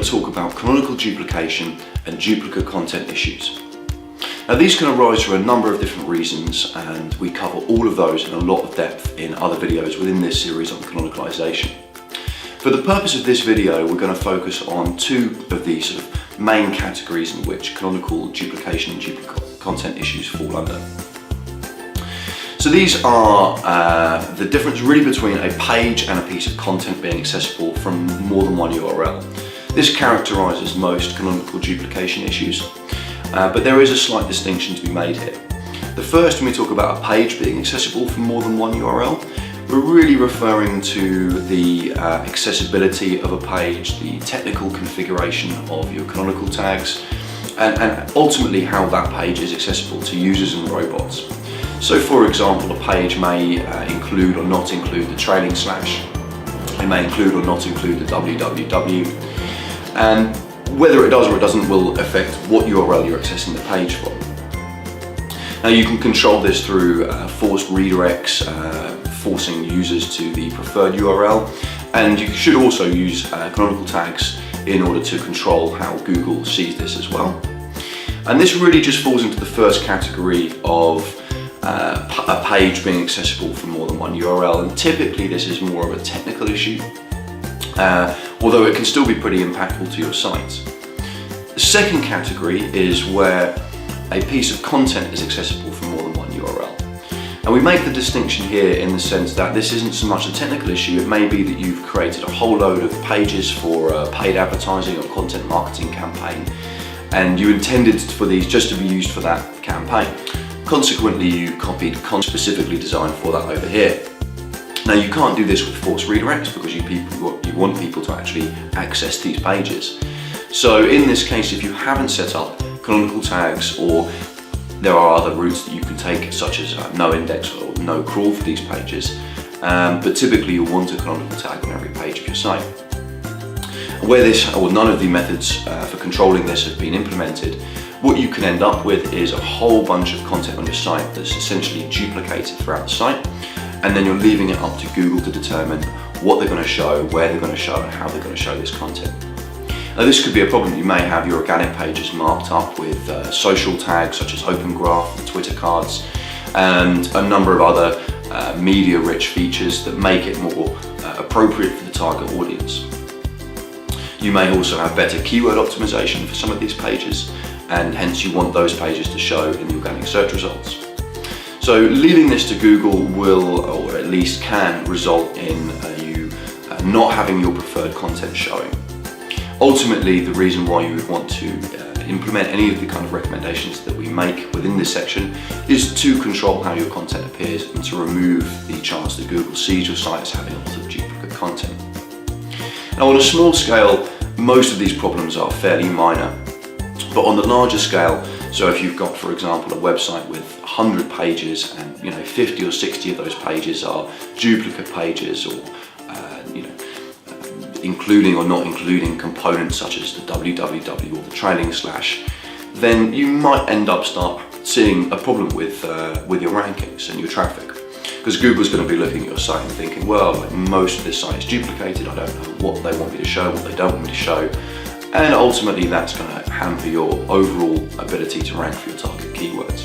to talk about canonical duplication and duplicate content issues. Now these can arise for a number of different reasons, and we cover all of those in a lot of depth in other videos within this series on canonicalisation. For the purpose of this video, we're going to focus on two of these sort of main categories in which canonical duplication and duplicate content issues fall under. So these are the difference really between a page and a piece of content being accessible from more than one URL. This characterises most canonical duplication issues, but there is a slight distinction to be made here. The first, when we talk about a page being accessible from more than one URL, we're really referring to the accessibility of a page, the technical configuration of your canonical tags, and ultimately how that page is accessible to users and robots. So for example, a page may include or not include the trailing slash, it may include or not include the www, and whether it does or it doesn't will affect what URL you're accessing the page from. Now you can control this through forced redirects, forcing users to the preferred URL, and you should also use canonical tags in order to control how Google sees this as well. And this really just falls into the first category of a page being accessible from more than one URL, and typically this is more of a technical issue, although it can still be pretty impactful to your site. The second category is where a piece of content is accessible from more than one URL. And we make the distinction here in the sense that this isn't so much a technical issue. It may be that you've created a whole load of pages for a paid advertising or content marketing campaign, and you intended for these just to be used for that campaign. Consequently, you copied content specifically designed for that over here. Now you can't do this with forced redirects because you want people to actually access these pages. So in this case, if you haven't set up canonical tags, or there are other routes that you can take, such as no index or no crawl for these pages, but typically you'll want a canonical tag on every page of your site. Where this or none of the methods for controlling this have been implemented, what you can end up with is a whole bunch of content on your site that's essentially duplicated throughout the site, and then you're leaving it up to Google to determine what they're going to show, where they're going to show, and how they're going to show this content. Now this could be a problem. You may have your organic pages marked up with social tags such as Open Graph and Twitter cards, and a number of other media-rich features that make it more appropriate for the target audience. You may also have better keyword optimization for some of these pages, and hence you want those pages to show in the organic search results. So leaving this to Google will, or at least can, result in you not having your preferred content showing. Ultimately, the reason why you would want to implement any of the kind of recommendations that we make within this section is to control how your content appears and to remove the chance that Google sees your site as having a lot of duplicate content. Now on a small scale, most of these problems are fairly minor, but on the larger scale, so if you've got, for example, a website with 100 pages and 50 or 60 of those pages are duplicate pages, or including or not including components such as the www or the trailing slash, then you might end up seeing a problem with your rankings and your traffic, because Google's going to be looking at your site and thinking, well, most of this site is duplicated, I don't know what they want me to show, what they don't want me to show, and ultimately that's going to hamper your overall ability to rank for your target keywords.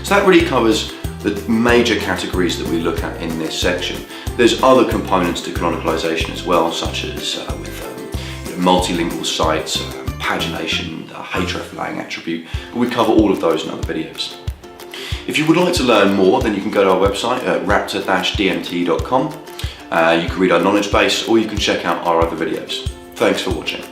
So that really covers the major categories that we look at in this section. There's other components to canonicalisation as well, such as with multilingual sites, pagination, the hreflang attribute, but we cover all of those in other videos. If you would like to learn more, then you can go to our website at raptor-dmt.com. You can read our knowledge base, or you can check out our other videos. Thanks for watching.